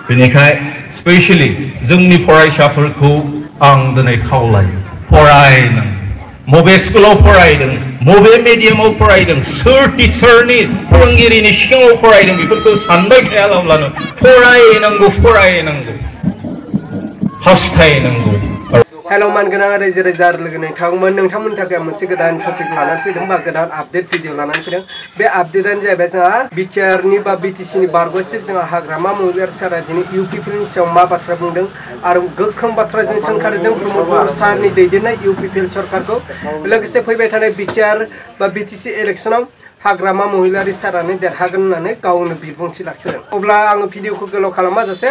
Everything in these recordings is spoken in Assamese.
बेनिखाय स्पेशली जोंनि फरायसाफोरखौ आं दिनै खावलायो फरायनांगौ मबे स्कुलाव फरायदों मबे मिडियामाव फरायदों सोर टिचारनि फोरोंगिरिनि सिगाङाव फरायदों बेफोरखौ सानबाय थायालाबानो फरायनांगौ हास्थायनांगौ हेलो मानगोनां रायजो राजा लोगो नोंथांमोननि थाखाय मोनसे गोदान टपिक लानानै फैदों बा गोदान आपडेट भिडिअ लानानै फैदों बे आपडेटआनो जाहैबाय जोंहा बिटिआरनि बा बिटिसिनि बारग'सिम जोंहा हाग्रामा महिलारि सारा दिनै इउपिपिएलनि सायाव मा बाथ्रा बुंदों आरो गोख्रों बाथ्राजों सोंखारिदों प्रमद बर' सारनि दैदेननाय इउपिपिएल सरकारखौ लोगोसे फैबाय थानाय बिटिआर बा बिटिसि इलेक्सनाव हाग्रामा महिलारि सारानो देरहागोन होननानै गावनो बिबुंथि लाखिदों अब्ला आङो भिडिअखौ गोलाव खालामा जासे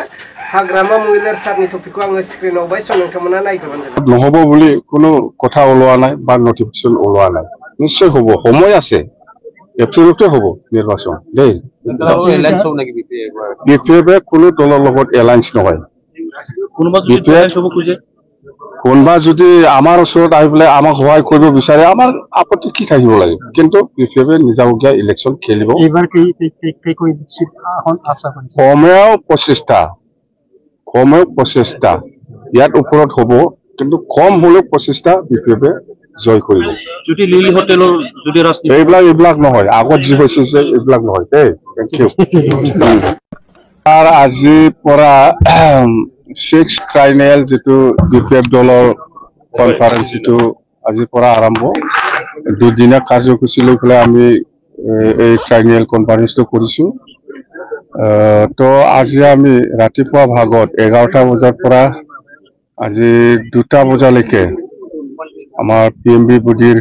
हाग्रामा महिलारि सारनि टपिकखौ आङो स्क्रिनाव बाय स नोंथांमोना नायग्रोबानो जाबाय নহ'ব বুলি কোনো কথা ওলোৱা নাই বা নটিফিকেশন ওলোৱা নাই নিশ্চয় হ'ব সময় আছে এপ্ৰিলতে হ'ব নিৰ্বাচন দেই বিপিএফে কোনো দলৰ লগত এলায়েন্স নহয় কোনোবা যদি আমাৰ ওচৰত আহি পেলাই আমাক সহায় কৰিব বিচাৰে আমাৰ আপত্তি কি থাকিব লাগে কিন্তু বিপিএফে নিজাববীয়া ইলেকশ্যন খেলিব কমেও 25টা ইয়াত ওপৰত হ'ব কিন্তু কম হলেও 25টা বিপিএফে জয় কৰিব যদি লিলি হোটেলৰ যদি এইবিলাক নহয় আগত যি হৈছিল যে এইবিলাক নহয় দেই থ্যাংক ইউ আর আজি পৰা 6 ট্ৰাইনেল যেটো বিপিএফ দলৰ কনফাৰেন্স যেটো আজি পৰা আৰম্ভ দুদিনীয়া কাৰ্যসূচী লৈ পেলাই আমি এই ট্ৰাইনেল কনফাৰেন্সটো কৰিছো তো আজি আমি ৰাতিপুৱা ভাগত 11টা বজাৰ পৰা আজি 2টা বজালৈকে আমাৰ পিএমবি বডিৰ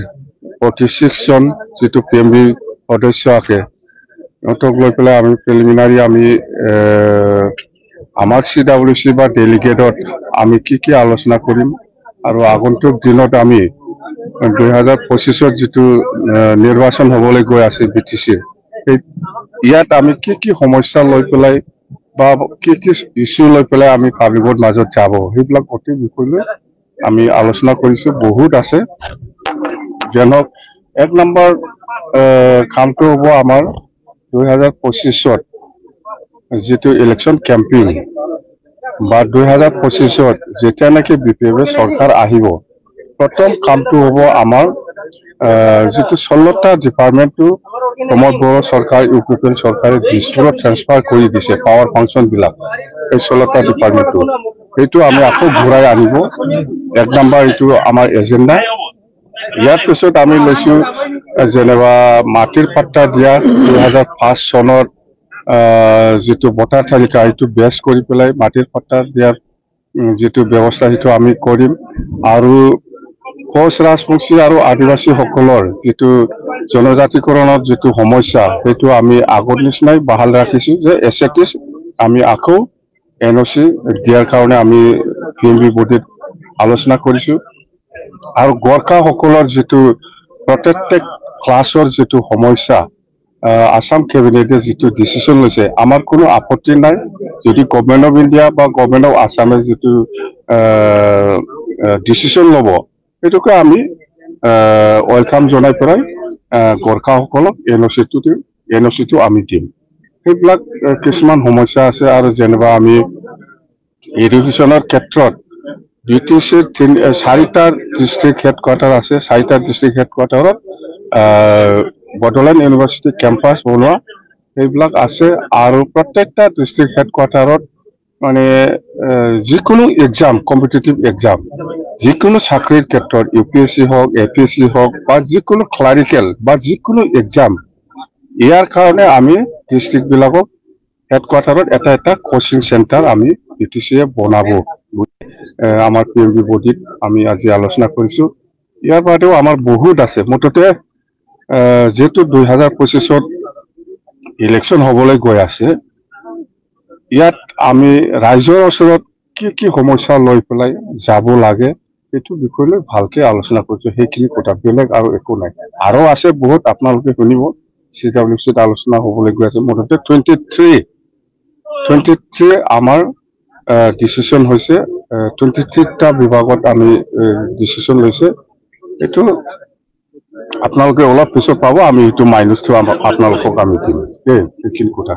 46 জন যেটো পিএমবি সদস্য আছে অতক লৈ পেলাই আমি প্ৰিলিমিনাৰী আমি আমাৰ সিডব্লিউসি বা ডেলিগেটত আমি কি আলোচনা কৰিম আৰু আগন্তুক দিনত আমি 2025ত যেটো নিৰ্বাচন হ'বলৈ গৈ আছে বিটিসি ইয়াত আমি কি সমস্যা লৈ পেলাই বা কি ইস্যু লৈ পেলাই আমি পাব্লিকৰ মাজত যাব সেইবিলাক অতি বিষয় লৈ আমি আলোচনা কৰিছো বহুত আছে জনক এক নম্বৰ কামটো হ'ব আমাৰ 2025ত যেটো ইলেকশ্যন কেম্পেইন বা 2025ত যেতিয়া নাকি বিপিএফ সৰকাৰ আহিব প্ৰথম কামটো হ'ব আমাৰ যেটো 16টা ডিপাৰ্টমেন্টটো প্ৰমোদ বড়ো সৰকাৰ ইউপিপিএল সৰকাৰে ডিস্ট্ৰিক্টত ট্ৰান্সফাৰ কৰি দিছে পাওয়াৰ ফাংশন বিলাক এই 16টা ডিপাৰ্টমেন্টটো এইটো আমি আকৌ ঘূৰাই আনিব এক নম্বৰ এইটো আমাৰ এজেন্ডা ইয়াৰ পিছত আমি লৈছো যেনেবা মাটিৰ পাট্টা দিয়া 2005 চনৰ যেটো বটাৰ তালিকা এইটো বেছ কৰি পেলাই মাটিৰ পাট্টা দিয়াৰ যেটো ব্যৱস্থা সেইটো আমি কৰিম আৰু কোচ ৰাজবংশী আৰু আদিবাসী সকলৰ যেটো জনজাতিকৰণৰ যেটো সমস্যা সেইটো আমি আগৰ নিচিনাই বহাল ৰাখিছো যে এসএটিস আমি আকৌ এনওসি দিয়াৰ কাৰণে আমি পিএমবি বডিত আলোচনা কৰিছো আৰু গোৰ্খা সকলৰ যেটো প্ৰত্যেক ক্লাছৰ যেটো সমস্যা আসাম কেবিনেটে যেটো ডিসিশন লৈছে আমাৰ কোনো আপত্তি নাই যদি গভৰ্নমেন্ট অফ ইন্ডিয়া বা গভৰ্নমেন্ট অফ আসামে যেটো ডিসিশন লব এটোকে আমি ওয়েলকাম জনাই পৰাই গোৰ্খা সকলক এনওসিটো আমি দিম সেইবিলাক কিছুমান সমস্যা আছে আৰু যেনেবা আমি এডুকেশনৰ ক্ষেত্ৰত বিটিসিৰ 4টা ডিস্ট্ৰিক্ট হেডকোয়াৰ্টাৰ আছে 4টা ডিস্ট্ৰিক্ট হেডকোয়াৰ্টাৰত বডোলেণ্ড ইউনিভাৰ্সিটি ক্যাম্পাস বনোৱা এইবিলাক আছে আৰু প্ৰত্যেকটা ডিস্ট্ৰিক্ট হেডকোয়াৰ্টাৰত মানে যিকোনো এক্সাম কম্পিটিটিভ এক্সাম যিকোনো চাকৰিৰ ক্ষেত্ৰত ইউপিএসসি হওক এপিএসসি হওক বা যিকোনো ক্লাৰিকেল বা যিকোনো এক্সাম ইয়াৰ কাৰণে আমি ডিস্ট্ৰিক্ট বিলাকক হেডকোয়াৰ্টাৰত এটা কোচিং সেন্টাৰ আমি বিটিসিয়ে বনাব আমাৰ পিএমবি বডিত আমি আজি আলোচনা কৰিছো ইয়াৰ বাদেও আমাৰ বহুত আছে মুঠতে যেটো 2025ত ইলেকশ্যন হ'বলৈ গৈ আছে ইয়াত আমি ৰাইজৰ ওচৰত কি সমস্যা লৈ পেলাই যাব লাগে এটো বিষয় লৈ ভালকে আলোচনা কৰিছো সেইখিনি কথা বেলেগ আৰু একো নাই আৰু আছে বহুত আপোনালোকে শুনিব সিডব্লিউসিত আলোচনা হ'বলৈ গৈ আছে মুঠতে 23 আমাৰ ডিসিশন হৈছে 23টা বিভাগত আমি ডিসিশন লৈছে এটো আপোনালোকে অলপ পিছত পাব আমি এইটো মাইনাছটো আপোনালোকক আমি দিম দেই এইখিনি কথা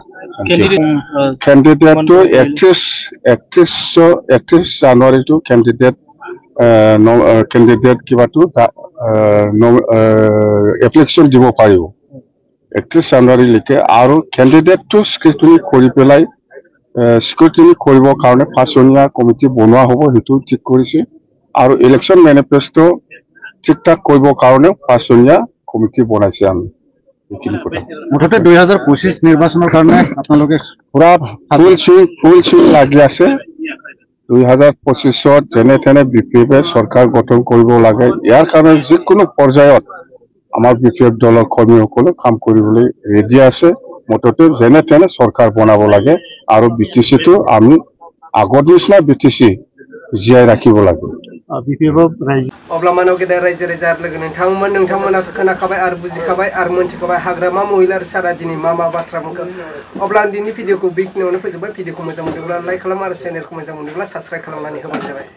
কেণ্ডিডেটটো 31 জানুৱাৰীটো কেণ্ডিডেট কিবাটো এপ্লিকেশ্যন দিব পাৰিব 31 জানুৱাৰীলৈকে আৰু কেণ্ডিডেটটো স্ক্ৰুটিনি কৰি পেলাই স্ক্ৰুটিনি কৰিবৰ কাৰণে 5জনীয়া কমিটি বনোৱা হ'ব সেইটো ঠিক কৰিছে আৰু ইলেকশ্যন মেনিফেষ্টো ঠিক ঠাক কৰিবৰ কাৰণে 5জনীয়া কমিটি বনাইছে আমি এইখিনি কথা মুঠতে 2025 নিৰ্বাচনৰ কাৰণে আপোনালোকে পুৰা ফুল চুই লাগি আছে 2025 যেনে তেনে বিপিএফে চৰকাৰ গঠন কৰিব লাগে ইয়াৰ কাৰণে যিকোনো পৰ্যায়ত আমাৰ বিপিএফ দলৰ কৰ্মীসকলে কাম কৰিবলৈ ৰেডি আছে মুঠতে যেনে তেনে চৰকাৰ বনাব লাগে আৰু বিটিচিটো আমি আগৰ নিচিনা বিটিচি জীয়াই ৰাখিব লাগে अब्ला मानव गेदेर रायजो राजा लोगो नोंथांमोनाथ' खोनाखाबाय आरो बुजिखाबाय आरो मोनथिखाबाय हाग्रामा महिला सारा दिनै मा बाथ्रा बुंखो अब्ला दिनैनि भिडिअखौ बेखिनियावनो फोजोबबाय भिडिअखौ मोजां मोनोब्ला लाइक खालाम आरो चेनेलखौ मोजां मोनोब्ला साबस्क्राइब खालामनानै होबानो जाबाय